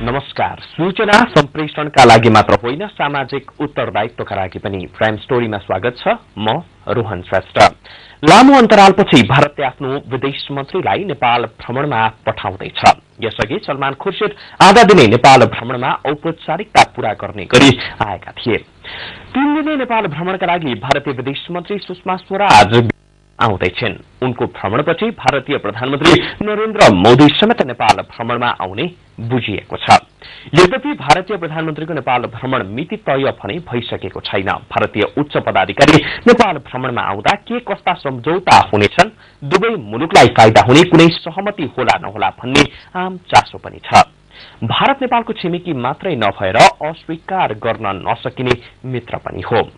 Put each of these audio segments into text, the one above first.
नमस्कार। सूचना सम्प्रेषणका लागि मात्र होइन, सामाजिक उत्तरदायित्वका लागि पनि प्राइम स्टोरीमा स्वागत छ। म रोहन श्रेष्ठ। लामो अन्तरालपछि भारतले आफ्नो विदेश मन्त्रीलाई नेपाल भ्रमणमा पठाउँदैछ। यसअघि सलमान खुर्शीद आधा दिनै नेपाल भ्रमणमा औपचारिकता पूरा गर्ने गरी आएका थिए। 3 दिने नेपाल भ्रमणका लागि भारतीय विदेश मन्त्री सुषमा स्वराज आउँदैछन्। उनको भ्रमणपछि भारतीय प्रधानमन्त्री नरेन्द्र मोदी समेत नेपाल भ्रमणमा आउने बुझिएको छ। यद्यपि भारतीय प्रधानमन्त्रीको नेपाल भ्रमण मिति तय भने भइसकेको छैन। भारतीय उच्च पदाधिकारी नेपाल भ्रमणमा आउँदा के कस्ता सम्झौता हुनेछन्, दुवै मुलुकलाई फाइदा हुने कुनै सहमति होला नहोला भन्ने आम चासो पनि छ। भारत नेपालको छिमेकी मात्रै नभएर अस्वीकार गर्न नसकिने मित्र पनि हो।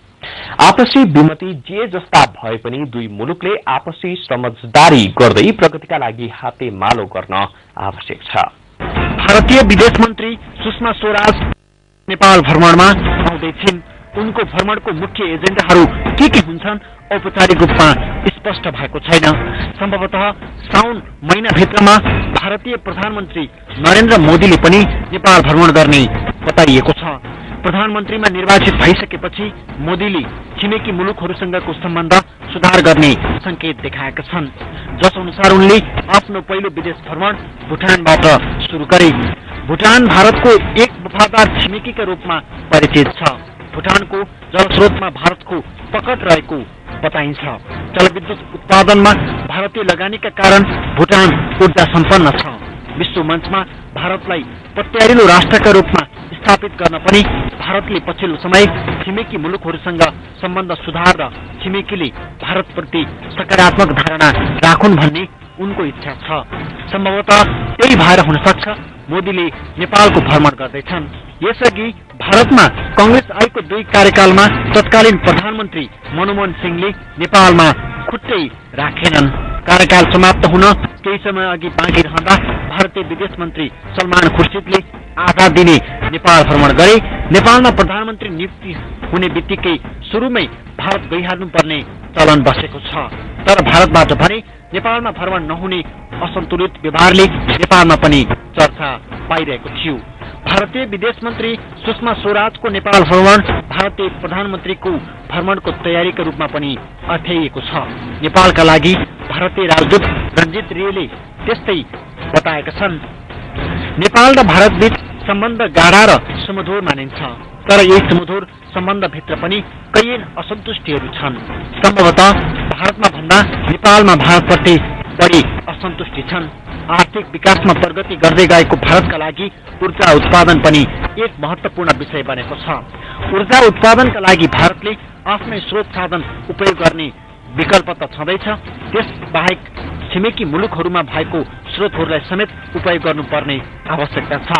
आपसी विमति जे जस्ता भए पनि दुई मुलुकले आपसी समझदारी गर्दै प्रगतिका लागि हातेमालो गर्न आवश्यक छ। भारतीय विदेश मन्त्री सुषमा स्वराज नेपाल भ्रमणमा आउँदैछिन्। उनको भ्रमणको मुख्य एजेन्डाहरू के हुन्छन् औपचारिक रूपमा स्पष्ट भएको छैन। सम्भवतः साउन महिनाभित्रमा भारतीय प्रधानमन्त्री नरेन्द्र मोदीले पनि नेपाल भ्रमण गर्ने बताइएको छ। प्रधानमन्त्रीमा निर्वाचित भइसकेपछि मोदीले छिमेकी मुलुकहरूसँगको सम्बन्ध सुधार गर्ने संकेत देखाएका छन्, जस अनुसार उनले आफ्नो पहिलो विदेश भ्रमण भुटानबाट सुरु गरे। भुटान भारतको एक वफादार छिमेकीका रूपमा परिचित छ। भुटानको जलस्रोतमा भारतको पकड रहेको बताइन्छ। जलविद्युत उत्पादनमा भारतीय लगानीका कारण भुटान ऊर्जा सम्पन्न छ। विश्व मञ्चमा भारतलाई पत्यारिलो राष्ट्रका रूपमा स्थापित गर्न पनि भारतले पछिल्लो समय छिमेकी मुलुकहरूसँग सम्बन्ध सुधार र छिमेकीले भारतप्रति सकारात्मक धारणा राखुन् भन्ने उनको इच्छा छ। सम्भवतः त्यही भएर हुन सक्छ मोदीले नेपालको भ्रमण गर्दैछन्। यसअघि भारतमा कांग्रेस आएको 2 कार्यकालमा तत्कालीन प्रधानमन्त्री मनमोहन सिंहले नेपालमा खुट्टै राखेनन्। कार्यकाल समाप्त हुन केही समय अघि बाँकी रहँदा भारतीय विदेश मन्त्री सलमान खुर्शीदले आधा दिने नेपाल भ्रमण गरे। नेपालमा प्रधानमन्त्री नियुक्ति हुने बित्तिकै सुरुमै भारत गइहाल्नुपर्ने चलन बसेको छ। तर भारतबाट भने नेपालमा भ्रमण नहुने असन्तुलित व्यवहारले नेपालमा पनि चर्चा पाइरहेको थियो। भारतीय विदेश मन्त्री सुषमा स्वराजको नेपाल भ्रमण भारतीय प्रधानमन्त्रीको भ्रमणको तयारीका रूपमा पनि अर्थाइएको छ। नेपालका लागि भारतीय राजदूत रञ्जित रेले त्यस्तै बताएका छन्। नेपाल र भारतबीच सम्बन्ध गाढा र सुमधुर मानिन्छ, तर यही सुमधुर सम्बन्धभित्र पनि कैयन असन्तुष्टिहरू छन्। सम्भवतः भारतमा भन्दा नेपालमा भारतप्रति बढी असन्तुष्टि छन्। आर्थिक विकासमा प्रगति गर्दै गएको भारतका लागि ऊर्जा उत्पादन पनि एक महत्वपूर्ण विषय बनेको छ। ऊर्जा उत्पादनका लागि भारतले आफ्नै स्रोत साधन उपयोग गर्ने विकल्प त छँदैछ, त्यसबाहेक छिमेकी मुलुकहरूमा भएको स्रोतहरूलाई समेत उपयोग गर्नुपर्ने आवश्यकता छ।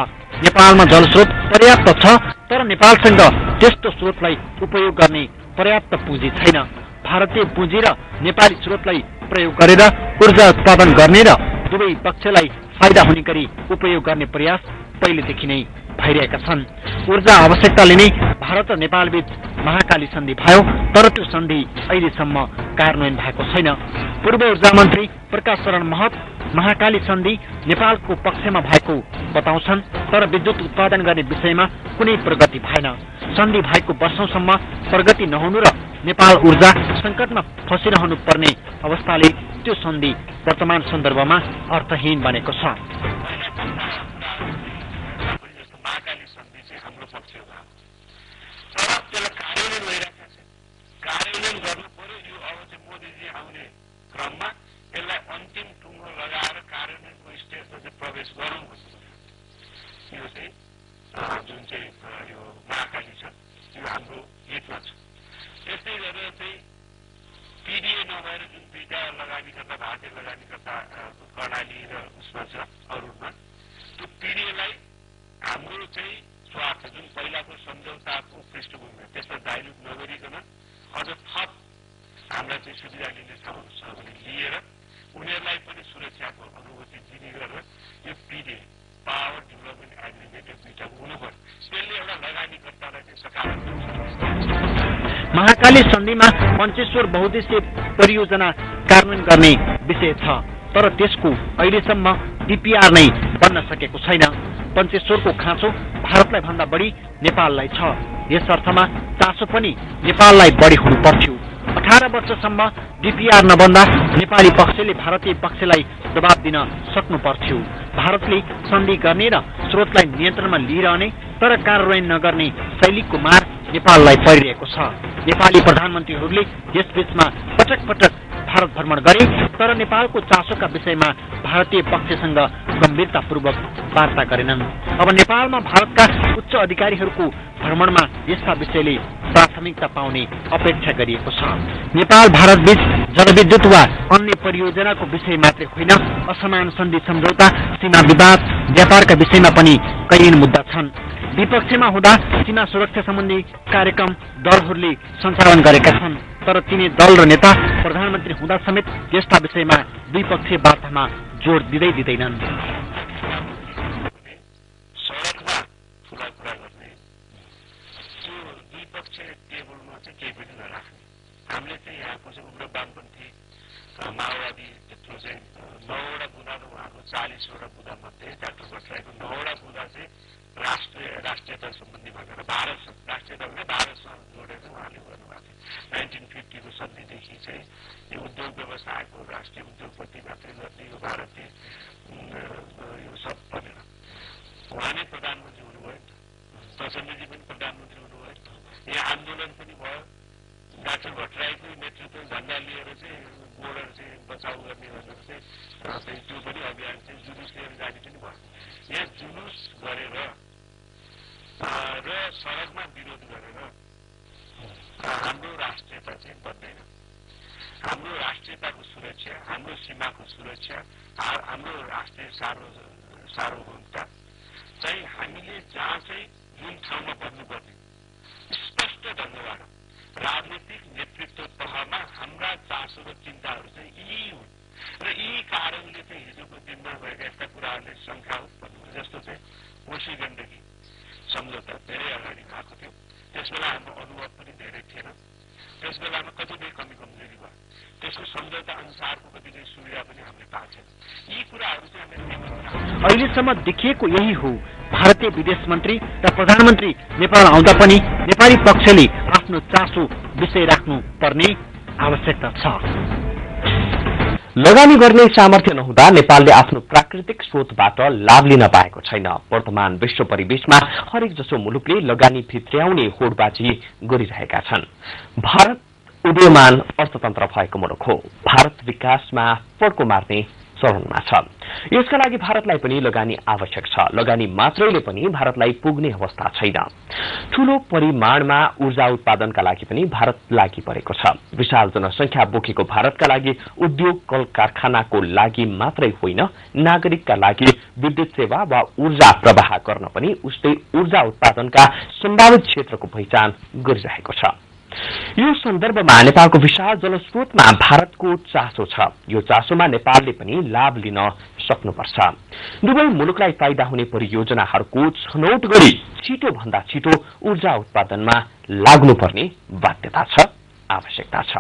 नेपालमा जलस्रोत पर्याप्त छ, तर नेपालसँग त्यस्तो स्रोतलाई उपयोग गर्ने पर्याप्त पुँजी छैन। भारतीय पुँजी र नेपाली स्रोतलाई प्रयोग गरेर ऊर्जा उत्पादन गर्ने र दुवै पक्षलाई फाइदा हुने गरी उपयोग गर्ने प्रयास पहिलेदेखि नै भइरहेका छन्। ऊर्जा आवश्यकताले नै भारत र नेपाल बीच महाकाली सन्धि भयो, तर त्यो सन्धि अहिलेसम्म कार्यान्वयन भएको छैन। पूर्व ऊर्जा मन्त्री प्रकाश शरण महत महाकाली सन्धि नेपालको पक्षमा भएको बताउँछन्, तर विद्युत उत्पादन गर्ने विषयमा कुनै प्रगति भएन। सन्धि भएको वर्षौंसम्म प्रगति नहुनु र नेपाल ऊर्जा संकटमा फसिरहनु पर्ने अवस्थाले त्यो सन्धि वर्तमान सन्दर्भमा अर्थहीन बनेको छ। महाकाली सन्धिमा पञ्चेश्वर बहुद्देश्य परियोजना कार्यान्वयन गर्ने विषय छ, तर त्यसको अहिलेसम्म डीपीआर नै बन्न सकेको छैन। पञ्चेश्वरको खाँचो भारतलाई भन्दा बढी नेपाललाई छ। यस अर्थमा चासो पनि नेपाललाई बढी हुनु पर्थ्यो। 18 वर्षसम्म डीपीआर नबन्दा नेपाली पक्षले भारतीय पक्षलाई दबाब दिन सक्नु पर्थ्यो। भारतले सन्धि गर्ने र स्रोतलाई नियन्त्रणमा लिइरहने तर कार्यान्वयन नगर्ने शैलीको मार नेपाललाई परिरहेको छ। नेपाली प्रधानमन्त्रीहरूले यसबीचमा पटक पटक भारत भ्रमण गरे तर नेपालको चासोका विषयमा भारतीय पक्षसँग गम्भीरतापूर्वक वार्ता गरेनन्। अब नेपालमा भारतका उच्च अधिकारीहरूको भ्रमणमा यस्ता विषयले प्राथमिकता पाउने अपेक्षा गरिएको छ। नेपाल भारतबीच जलविद्युत वा अन्य परियोजनाको विषय मात्रै होइन, असमान सन्धि सम्झौता, सीमा विवाद, व्यापारका विषयमा पनि कैयन मुद्दा छन्। विपक्षमा हुँदा सीमा सुरक्षा सम्बन्धी कार्यक्रम दलहरूले सञ्चालन गरेका छन् तर तिनै दल र नेता प्रधानमन्त्री हुँदा समेत यस्ता विषयमा द्विपक्षीय वार्तामा जोड दिँदैनन्। हामीले चाहिँ यहाँको चाहिँ उग्र वामपन्थी माओवादी त्यत्रो चाहिँ 9वटा बुँदा र उहाँको 40वटा बुँदा मध्ये डाक्टर भट्टराईको 9वटा बुँदा चाहिँ राष्ट्रियता सम्बन्धी भनेर भारत राष्ट्रियता भने भारतसँग जोडेर उहाँले गर्नुभएको थियो। 1950 को सन्धिदेखि चाहिँ यो उद्योग व्यवसायको राष्ट्रिय उद्योगपति मात्रै गर्ने यो भारतीय यो सब भनेर उहाँ नै प्रधानमन्त्री हुनुभयो नि त। प्रचण्डजी पनि प्रधानमन्त्री हुनुभयो नि त। यहाँ आन्दोलन पनि भयो। डाक्टर भट्टराईको नेतृत्व झण्डा लिएर चाहिँ बोर्डर चाहिँ बचाउ गर्ने भनेर चाहिँ त्यो पनि अभियान चाहिँ जुलुस लिएर जाने पनि भयो। यहाँ जुलुस गरेर र सडकमा विरोध गरेर हाम्रो राष्ट्रियता चाहिँ बन्दैन। हाम्रो राष्ट्रियताको सुरक्षा, हाम्रो सीमाको सुरक्षा, हाम्रो राष्ट्रिय सार्वभौमता चाहिँ हामीले जहाँ चाहिँ जुन ठाउँमा बन्नुपर्ने स्पष्ट ढङ्गबाट राजनीतिक नेतृत्व तहमा हाम्रा चासो र चिन्ताहरू चाहिँ यी हुन् र यी कारणले चाहिँ हिजोको दिनमा भएका यस्ता कुराहरूले शङ्का उत्पन्न हुन्। जस्तो चाहिँ कोशी गण्डकी सम्झौता धेरै अगाडि भएको थियो। त्यसबेला हाम्रो अनुभव पनि धेरै थिएन। त्यस बेलामा कतिपय कमी कमजोरी भयो। त्यसको सम्झौता अनुसारको कतिपय सुविधा पनि हामीले पाएको छैन। यी कुराहरू चाहिँ हामीले अहिलेसम्म देखिएको यही हो। भारतीय विदेश मन्त्री र प्रधानमन्त्री नेपाल आउँदा पनि नेपाली पक्षले आफ्नो चासो विषय राख्नु पर्ने आवश्यकता छ। लगानी गर्ने सामर्थ्य नहुँदा नेपालले आफ्नो प्राकृतिक स्रोतबाट लाभ लिन पाएको छैन। वर्तमान विश्व परिवेशमा हरेक जसो मुलुकले लगानी भित्र्याउने होडबाजी गरिरहेका छन्। भारत उदीयमान अर्थतन्त्र भएको मुलुक हो। भारत विकासमा फड्को मार्ने चरणमा छ। यसका लागि भारतलाई पनि लगानी आवश्यक छ। लगानी मात्रैले पनि भारतलाई पुग्ने अवस्था छैन। ठूलो परिमाणमा ऊर्जा उत्पादनका लागि पनि भारत लागि परेको छ। विशाल जनसंख्या बोकेको भारतका लागि उद्योग कल कारखानाको लागि मात्रै होइन, नागरिकका लागि विद्युत सेवा वा ऊर्जा प्रवाह गर्न पनि उस्तै ऊर्जा उत्पादनका सम्भावित क्षेत्रको पहिचान गरिरहेको छ। यो सन्दर्भमा नेपालको विशाल जलस्रोतमा भारतको चासो छ। यो चासोमा नेपालले पनि लाभ लिन सक्नुपर्छ। दुवै मुलुकलाई फाइदा हुने परियोजनाहरूको छनौट गरी छिटो भन्दा छिटो ऊर्जा उत्पादनमा लाग्नुपर्ने बाध्यता छ, आवश्यकता छ।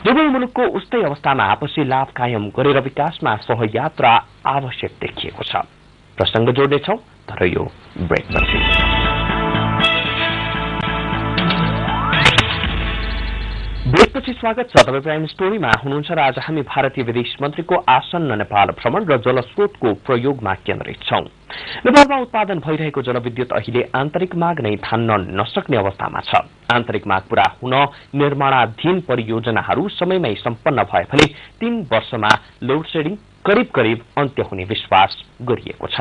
दुवै मुलुकको उस्तै अवस्थामा आपसी लाभ कायम गरेर विकासमा सहयात्रा आवश्यक देखिएको छ। प्रसंग जोड्नेछौं तर यो ब्रेकपछि। ब्रेकपछि स्वागत छ। तपाईं प्राइम स्टोरीमा हुनुहुन्छ र आज हामी भारतीय विदेश मन्त्रीको आसन्न नेपाल भ्रमण र जलस्रोतको प्रयोगमा केन्द्रित छौं। नेपालमा उत्पादन भइरहेको जलविद्युत अहिले आन्तरिक माग नै थान्न नसक्ने अवस्थामा छ। आन्तरिक माग पूरा हुन निर्माणाधीन परियोजनाहरू समयमै सम्पन्न भए भने 3 वर्षमा लोड शेडिङ करिब अन्त्य हुने विश्वास गरिएको छ।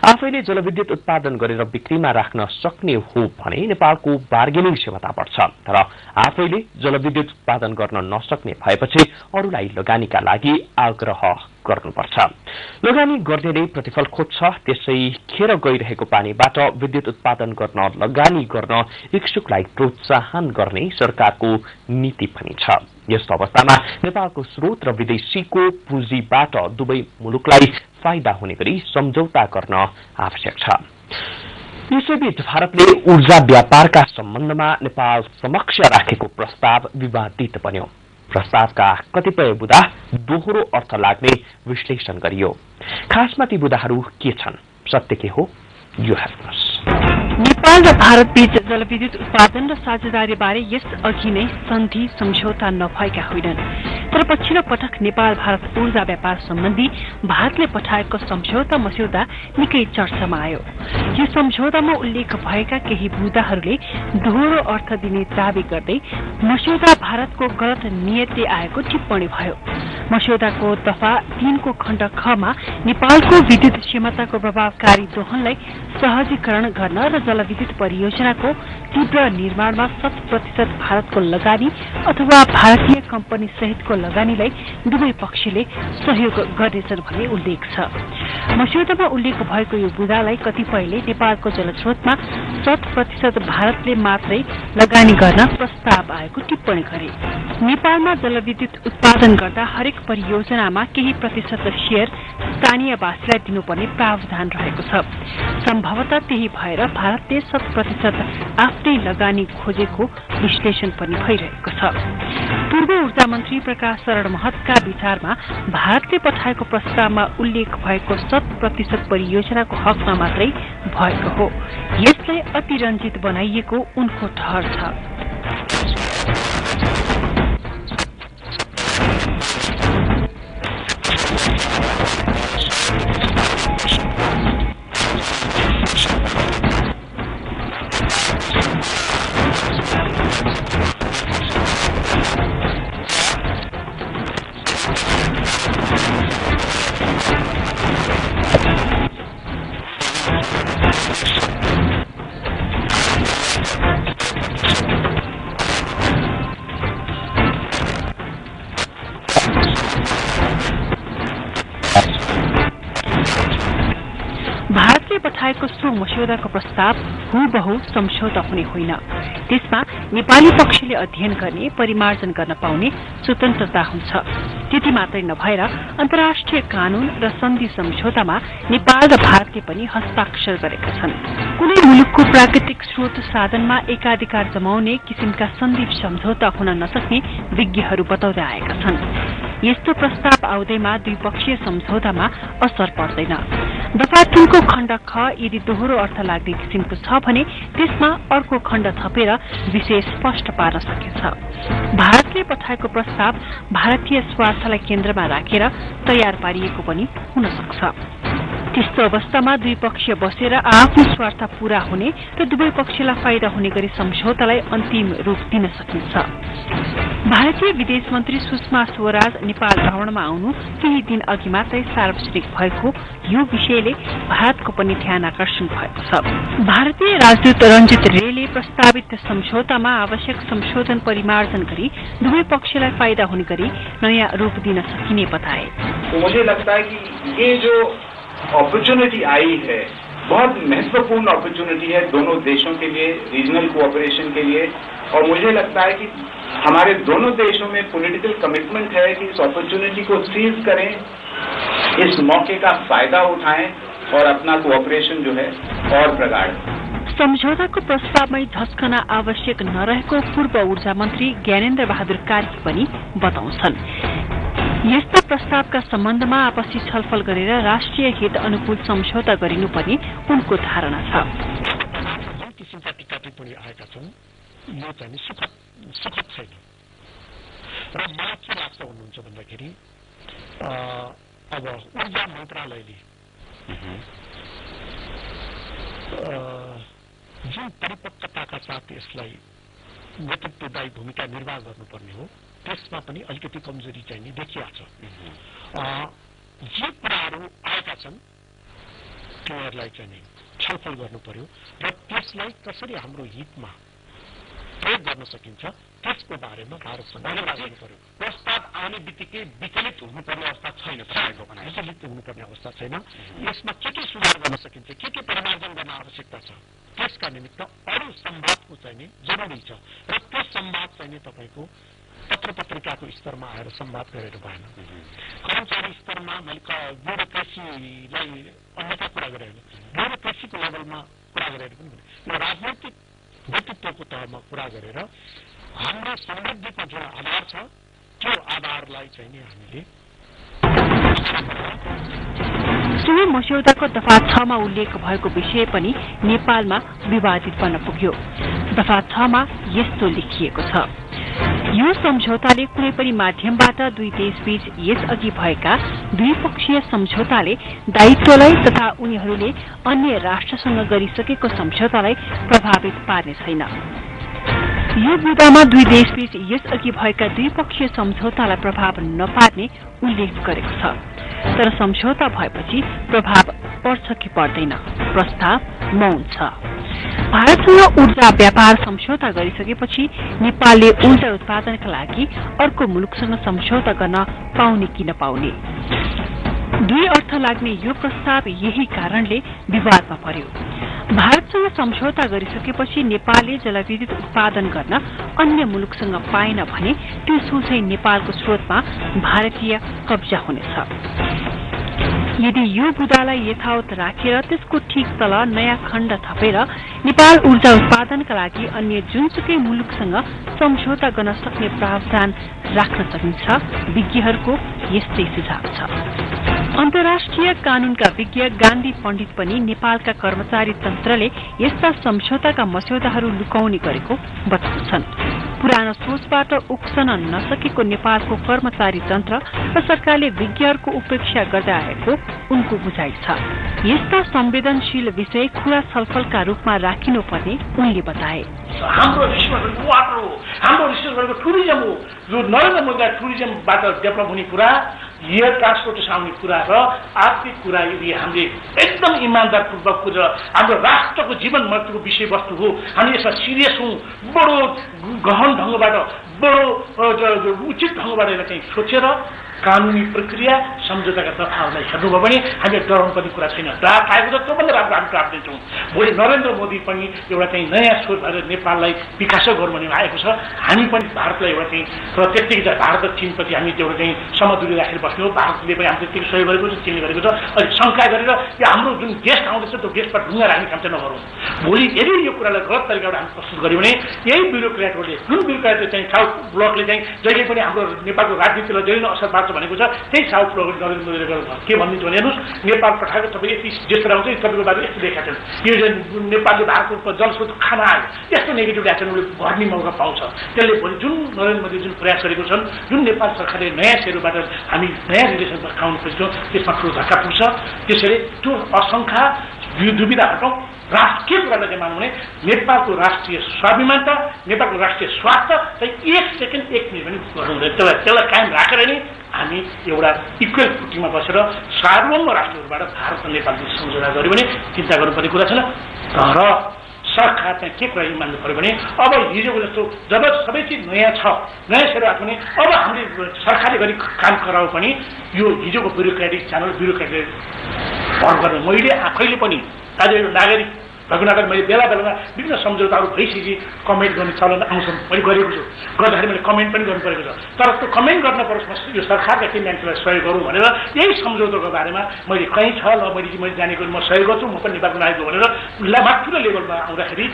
आफैले जलविद्युत उत्पादन गरेर बिक्रीमा राख्न सक्ने हो भने नेपालको बार्गेनिङ क्षमता बढ्छ। तर आफैले जलविद्युत उत्पादन गर्न नसक्ने भएपछि अरूलाई लगानीका लागि आग्रह गर्नुपर्छ। लगानी गर्नेले प्रतिफल खोज्छ। त्यसै खेर गइरहेको पानीबाट विद्युत उत्पादन गर्न लगानी गर्न इच्छुकलाई प्रोत्साहन गर्ने सरकारको नीति पनि छ। यस्तो अवस्थामा नेपालको स्रोत र विदेशीको पुँजीबाट दुवै मुलुकलाई फाइदा हुने गरी सम्झौता गर्न आवश्यक छ। यसैबीच भारतले ऊर्जा व्यापारका सम्बन्धमा नेपाल समक्ष राखेको प्रस्ताव विवादित बन्यो। प्रस्तावका कतिपय बुँदा दोहोरो अर्थ लाग्ने विश्लेषण गरियो। खासमा ती बुँदाहरू के छन्, सत्य के हो, यो हेर्नुहोस्। नेपाल र भारत बीच जलविद्युत उत्पादन र साझेदारीबारे यस अघि नै सन्धि सम्झौता नभएका होइनन्, तर पछिल्लो पटक नेपाल भारत ऊर्जा व्यापार सम्बन्धी भारतले पठाएको सम्झौता मस्यौदा निकै चर्चामा आयो। यो सम्झौतामा उल्लेख भएका केही बुदाहरूले दोहोरो अर्थ दिने दावी गर्दै मस्यौदा भारतको गलत नियतले आएको टिप्पणी भयो। मस्यौदाको दफा 3 को खण्ड खमा नेपालको विद्युत क्षमताको प्रभावकारी दोहनलाई सहजीकरण गर्न र जलविद्युत परियोजनाको तीव्र निर्माणमा 100% भारतको लगानी अथवा भारतीय कम्पनी सहितको लगानीलाई दुवै पक्षले सहयोग गर्नेछन् भन्ने उल्लेख छ। मस्यौदामा उल्लेख भएको यो बुदालाई कतिपयले नेपालको जलस्रोतमा 100% भारतले मात्रै लगानी गर्न प्रस्ताव आएको टिप्पणी गरे। नेपालमा जलविद्युत उत्पादन गर्दा हरेक परियोजनामा केही प्रतिशत शेयर स्थानीयवासीलाई दिनुपर्ने प्रावधान रहेको छ। सम्भवतः त्यही भएर भारतले 100% आफ्नै लगानी खोजेको विश्लेषण पनि भइरहेको छ। पूर्व ऊर्जा मन्त्री प्रकाश शरण महतका विचारमा भारतले पठाएको प्रस्तावमा उल्लेख भएको 100% परियोजनाको हकमा मात्रै भएको हो। यसलाई अतिरञ्जित बनाइएको उनको ठहर छ। पठाएको सो मस्यौदाको प्रस्ताव हुबहु सम्झौता हुने होइन। त्यसमा नेपाली पक्षले अध्ययन गर्ने, परिमार्जन गर्न पाउने स्वतन्त्रता हुन्छ। त्यति मात्रै नभएर अन्तर्राष्ट्रिय कानून र सन्धि सम्झौतामा नेपाल र भारतले पनि हस्ताक्षर गरेका छन्। कुनै मुलुकको प्राकृतिक स्रोत साधनमा एकाधिकार जमाउने किसिमका सन्धि सम्झौता हुन नसक्ने विज्ञहरू बताउँदै आएका छन्। यस्तो प्रस्ताव आउँदैमा द्विपक्षीय सम्झौतामा असर पर्दैन। दफा 3 को खण्ड ख यदि दोहोरो अर्थ लाग्ने किसिमको छ भने त्यसमा अर्को खण्ड थपेर विषय स्पष्ट पार्न सकिन्छ। भारतले पठाएको प्रस्ताव भारतीय स्वार्थलाई केन्द्रमा राखेर तयार पारिएको पनि हुन सक्छ। त्यस्तो अवस्थामा द्विपक्षीय बसेर आफ्नो स्वार्थ पूरा हुने र दुवै पक्षलाई फाइदा हुने गरी सम्झौतालाई अन्तिम रूप दिन सकिन्छ। भारतीय विदेश मन्त्री सुषमा स्वराज नेपाल भ्रमणमा आउनु केही दिन अघि मात्रै सार्वजनिक भएको यो विषयले भारतको पनि ध्यान आकर्षण भएको छ। भारतीय राजदूत रञ्जित रेले प्रस्तावित सम्झौतामा आवश्यक संशोधन परिमार्जन गरी दुवै पक्षलाई फाइदा हुने गरी नयाँ रूप दिन सकिने बताए। मुझे लगता है कि ये जो अपॉर्चुनिटी आई है बहुत महत्वपूर्ण अपॉर्चुनिटी है दोनों देशों के लिए, रीजनल कोऑपरेशन के लिए, और मुझे लगता है कि हमारे दोनों देशों में पॉलिटिकल कमिटमेंट है कि इस अपॉर्चुनिटी को सीज करें, इस मौके का फायदा उठाएं और अपना कोऑपरेशन जो है और प्रगाढ़। सम्झौताको प्रस्तावमै झस्कन आवश्यक नरहेको पूर्व ऊर्जा मन्त्री ज्ञानेन्द्र बहादुर कार्की पनि बताउँछन्। यस्ता प्रस्तावका सम्बन्धमा आपसी छलफल गरेर राष्ट्रिय हित अनुकूल सम्झौता गरिनुपर्ने उनको धारणा छ। जुन किसिमका टीका टिप्पणी आएका छन् यो चाहिँ सुखद छैन र मलाई के लाग्छ भन्नुहुन्छ भन्दाखेरि अब ऊर्जा मन्त्रालयले जुन परिपक्वताका साथ यसलाई नेतृत्वदायी भूमिका निर्वाह गर्नुपर्ने हो त्यसमा पनि अलिकति कमजोरी चाहिँ नि देखिया छ। जे कुराहरू आएका छन् तिनीहरूलाई चाहिँ नि छलफल गर्नु पर्यो र त्यसलाई कसरी हाम्रो हितमा प्रयोग गर्न सकिन्छ त्यसको बारेमा भारतसँग गर्नु पर्यो। प्रस्ताव आउने बित्तिकै विचलित हुनुपर्ने अवस्था छैन, विचलित हुनुपर्ने अवस्था छैन। यसमा के सुधार गर्न सकिन्छ, के परिमार्जन गर्न आवश्यकता छ त्यसका निमित्त अरू संवादको चाहिँ नि जरुरी छ र त्यो संवाद चाहिँ नि तपाईँको पत्र पत्रिकाको स्तरमा आएर संवाद गरेर भएन। कर्मचारी स्तरमा मैले ब्युरोक्रेसीलाई अन्यथा कुरा गरेर ब्युरोक्रेसीको लेभलमा कुरा गरेर पनि यो राजनैतिक व्यक्तित्वको तहमा कुरा गरेर हाम्रो समृद्धिको जुन आधार छ त्यो आधारलाई चाहिँ नि हामीले सोही मस्यौदाको दफा 6 मा उल्लेख भएको विषय पनि नेपालमा विवादित बन्न पुग्यो। दफा 6 मा यस्तो लेखिएको छ, यो सम्झौताले कुनै पनि माध्यमबाट दुई देशबीच यसअघि भएका द्विपक्षीय सम्झौताले दायित्वलाई तथा उनीहरूले अन्य राष्ट्रसँग गरिसकेको सम्झौतालाई प्रभावित पार्ने छैन। यो बुदामा दुई देशबीच यसअघि भएका द्विपक्षीय सम्झौतालाई प्रभाव नपार्ने उल्लेख गरेको छ। तर सम्झौता भएपछि प्रभाव पर्छ कि पर्दैन, प्रस्ताव मौन छ। भारतसँग ऊर्जा व्यापार सम्झौता गरिसकेपछि नेपालले ऊर्जा उत्पादनका लागि अर्को मुलुकसँग सम्झौता गर्न पाउने कि नपाउने, दुई अर्थ लाग्ने यो प्रस्ताव यही कारणले विवादमा पर्यो। भारतसँग सम्झौता गरिसकेपछि नेपालले जलविद्युत उत्पादन गर्न अन्य मुलुकसँग पाएन भने त्यो सोझै नेपालको स्रोतमा भारतीय कब्जा हुनेछ। यदि यो बुदालाई यथावत राखेर त्यसको ठीक तल नयाँ खण्ड थपेर नेपाल ऊर्जा उत्पादनका लागि अन्य जुनसुकै मुलुकसँग सम्झौता गर्न सक्ने प्रावधान राख्न सकिन्छ, विज्ञहरूको यस्तै सुझाव छ। अन्तर्राष्ट्रिय कानूनका विज्ञ गान्धी पण्डित पनि नेपालका कर्मचारी तन्त्रले यस्ता सम्झौताका मस्यौदाहरू लुकाउने गरेको बताउँछन्। पुरानो सोचबाट उक्सन नसकेको नेपालको कर्मचारी तन्त्र र सरकारले विज्ञहरूको उपेक्षा गर्दै आएको उनको बुझाइ छ। यस्ता संवेदनशील विषय खुला छलफलका रूपमा राखिनुपर्ने उनले बताए। हाम्रो रिसर्च गरेको वाटर हो, हाम्रो रिसर्च गरेको टुरिज्म हो, जो नरेन्द्र मोदीलाई टुरिज्मबाट डेभलप हुने कुरा, एयर ट्रान्सपोर्टेसन आउने कुरा र आर्थिक कुरा यदि हामीले एकदम इमान्दारपूर्वक र हाम्रो राष्ट्रको जीवन मृत्युको विषयवस्तु हो, हामी यसमा सिरियस हौँ, बडो गहन ढङ्गबाट बडो उचित ढङ्गबाट यसलाई चाहिँ सोचेर कानुनी प्रक्रिया सम्झौताका दफाहरूलाई हेर्नुभयो भने हामीले डराउनु पर्ने कुरा छैन। ड्राफ्ट आएको छ, त्योभन्दा राम्रो हामी ड्राफ्ट दिन्छौँ। भोलि नरेन्द्र मोदी पनि एउटा चाहिँ नयाँ सोच भएर नेपाललाई विकास गरौँ भन्ने आएको छ। हामी पनि भारतलाई एउटा चाहिँ र त्यत्तिकै भारत र चीनप्रति हामी एउटा चाहिँ समदूरी राखेर बस्ने हो। भारतले पनि हामी त्यत्तिकै सहयोग गरेको छ, चीनले गरेको छ। अहिले शङ्का गरेर यो हाम्रो जुन गेस्ट आउँदैछ त्यो गेस्टमा ढुङ्गा राख्ने काम चाहिँ नगरौँ। भोलि यदि यो कुरालाई गलत तरिकाबाट हामी प्रस्तुत गऱ्यौँ भने यही ब्युरोक्रेटहरूले, जुन ब्युरोक्रेटले चाहिँ साउथ ब्लकले चाहिँ जहिले पनि हाम्रो नेपालको राजनीतिलाई जहिले असर पार्छ भनेको छ, त्यही साउथ ब्लकले नरेन्द्र मोदीले गरेको के भनिदिन्छ भने हेर्नुहोस्, नेपाल पठाएको तपाईँ यति जेस्टर आउँछ, तपाईँको बारे यस्तो देखाएको छ, यो नेपालले भारतको जलस्रोत खाना आयो, यस्तो नेगेटिभ रियाक्सन उसले भर्ने मौका पाउँछ। त्यसले भोलि जुन नरेन्द्र मोदीले जुन प्रयास गरेको छन्, जुन नेपाल सरकारले नयाँ सेरोबाट हामी नयाँ रिलेसन राख्नु खोज्छौँ, त्यसमा ठुलो धक्का पुग्छ। त्यसैले त्यो असङ्ख्या दुविधा हटाउँ। के कुरालाई चाहिँ मानौँ भने नेपालको राष्ट्रिय स्वाभिमानता, नेपालको राष्ट्रिय स्वार्थ चाहिँ एक सेकेन्ड एक मिनट पनि गर्नु हुँदैन। त्यसलाई कायम राखेर नै हामी एउटा इक्वल फुटिङमा बसेर सार्वभौम राष्ट्रहरूबाट भारत र नेपालले सम्झौता गऱ्यो भने चिन्ता गर्नुपर्ने कुरा छैन। तर सरकार चाहिँ के कुरा मान्नु पऱ्यो भने अब हिजोको जस्तो जब सबै चिज नयाँ छ, नयाँ सेवा भने अब हामीले सरकारले गरी काम गराउ पनि यो हिजोको ब्युरोक्रेटिक च्यानल ब्युरोक्रेटले भर गर्न मैले आफैले पनि आज यो नागरिक भगुनागर मैले बेला बेलामा विभिन्न सम्झौताहरू भइसकेपछि कमेन्ट गर्ने चलन आउँछ, मैले गरेको छु। गर्दाखेरि मैले कमेन्ट पनि गर्नु परेको छ। तर त्यो कमेन्ट गर्न परोस्, यो सरकारका केही मान्छेलाई सहयोग गरौँ भनेर यही सम्झौताको बारेमा मैले कहीँ छ ल मैले जानेको म सहयोग गर्छु, म पनि नेपालको नागरिक भनेर माथिल्लो लेभलमा आउँदाखेरि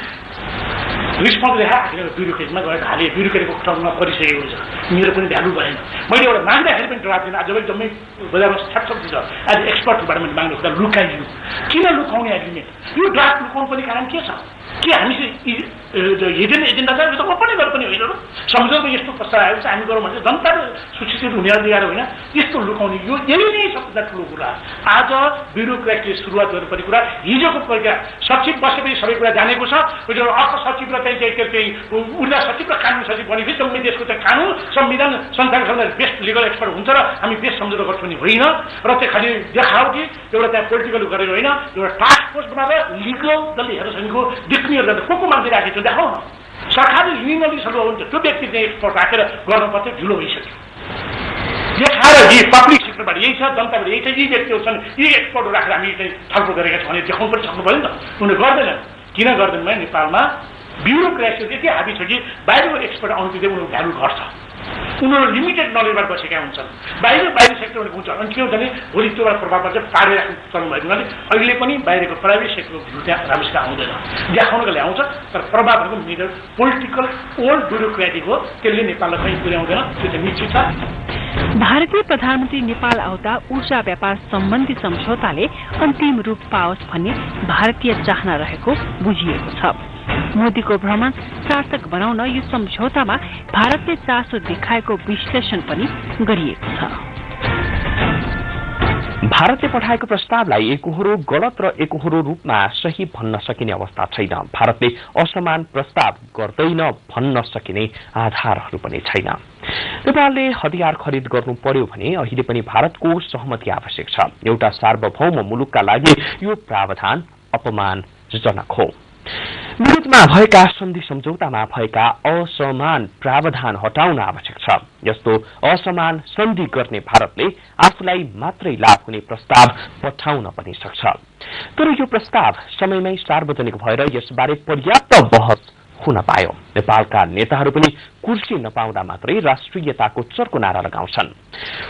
रिस्पोन्स देखाएर ब्युरोक्रेटमा गएर हाले, ब्युरोक्रेटको ठाउँमा परिसकेको छ। मेरो पनि भ्यालु भएन। मैले एउटा माग्दाखेरि पनि ड्राफ्ट दिन आज जम्मै बजारमा छापछाप्ती छ। आज एक्सपर्टबाट मैले माग्नु खोज्दा लुकाइयो। किन लुकाउने एग्रिमेन्ट? यो ड्राफ्ट लुकाउनु पनि कारण के छ? के हामी हिडन एजेन्डा छ? यो त ओपनै गर्नु पनि होइन र। सम्झौताको यस्तो प्रस्ताव आएको छ, हामी गरौँ भने जनताले सुशिक्षित हुने अधिकार होइन, यस्तो लुकाउने यो यही नै सबभन्दा ठुलो कुरा। आज ब्युरोक्रेटले सुरुवात गर्नुपर्ने कुरा हिजोको प्रक्रिया सचिव बसेपछि सबै कुरा जानेको छ। अर्थ सचिव र चाहिँ ऊर्जा सचिव र कानुन सचिव भनेपछि जम्मै देशको चाहिँ कानुन संविधान संस्थाको बेस्ट लिगल एक्सपर्ट हुन्छ र हामी बेस्ट सम्झौता गर्छौँ नि होइन। र त्यो खालि देखावटी एउटा त्यहाँ पोलिटिकल गरेर होइन, एउटा टास्क फोर्स बनाएर लिगल जसले हेर्छको डिक्लियर गर्दा को मान्छे राखेको छ देखाउ न। सरकारले लिगल सल्लाह हुन्छ, त्यो व्यक्ति चाहिँ एक्सपर्ट राखेर गर्नुपर्थ्यो, ढिलो भइसक्यो। देखाएर यी पब्लिक सेक्टरबाट यही छ, जनताबाट यही छ, यी व्यक्तिहरू छन्, यी एक्सपर्टहरू राखेर हामी चाहिँ छलफल गरेका छौँ भने देखाउनु पनि सक्नु पऱ्यो नि त। उनीहरू गर्दैनन्। किन गर्दैन भने नेपालमा ब्युरोक्रेसी यति हाबी छ कि बाहिरको एक्सपर्ट आउनु बित्तिकै उनीहरूको भ्यालु घट्छ। उनीहरू लिमिटेड नलेजबाट बसेका हुन्छन् बाहिर सेक्टरबाट हुन्छ अनि के हुन्छ भने भोलि त्योबाट प्रभाव पर्छ पारेर राख्नु भएको हुनाले अहिले पनि बाहिरको प्राइभेट सेक्टरको त्यहाँ राम्रोसित आउँदैन देखाउनको ल्याउँछ तर प्रभाव भनेको मिडल पोलिटिकल ओल्ड ब्युरोक्रेटिक हो त्यसले नेपाललाई कहीँ पुर्याउँदैन त्यो चाहिँ निश्चित छ भारतीय प्रधानमन्त्री नेपाल आउँदा ऊर्जा व्यापार सम्बन्धी सम्झौताले अन्तिम रूप पाओस् भन्ने भारतीय चाहना रहेको बुझिएको छ मोदीको भ्रमण सार्थक बनाउन यो सम्झौतामा भारतले चासो देखाएको विश्लेषण पनि गरिएको छ भारतले पठाएको प्रस्तावलाई एकहोरो गलत र एकहोरो रूपमा सही भन्न सकिने अवस्था छैन भारतले असमान प्रस्ताव गर्दैन भन्न सकिने आधारहरू पनि छैन नेपालले हतियार खरिद गर्नु पर्यो भने अहिले पनि भारतको सहमति आवश्यक छ एउटा सार्वभौम मुलुकका लागि यो प्रावधान अपमानजनक हो विगतमा भएका सन्धि सम्झौतामा भएका असमान प्रावधान हटाउन आवश्यक छ यस्तो असमान सन्धि गर्ने भारतले आफूलाई मात्रै लाभ हुने प्रस्ताव पठाउन पनि सक्छ तर यो प्रस्ताव समयमै सार्वजनिक भएर यसबारे पर्याप्त बहस हुन पायो नेपालका नेताहरू पनि कुर्सी नपाउँदा मात्रै राष्ट्रियताको चर्को नारा लगाउँछन्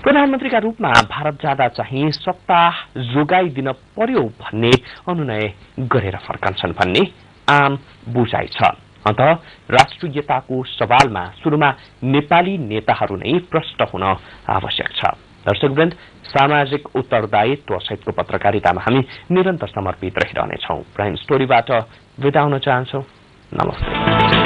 प्रधानमन्त्रीका रूपमा भारत जाँदा चाहिँ सत्ता जोगाइदिन पर्यो भन्ने अनुनय गरेर फर्कन्छन् भन्ने आम बुझाइ छ अन्त राष्ट्रियताको सवालमा सुरुमा नेपाली नेताहरू नै प्रष्ट हुन आवश्यक छ दर्शकवृन्द सामाजिक उत्तरदायित्व सहितको पत्रकारितामा हामी निरन्तर समर्पित रहिरहनेछौं प्राइम स्टोरीबाट बिदा हुन चाहन्छौं नमस्ते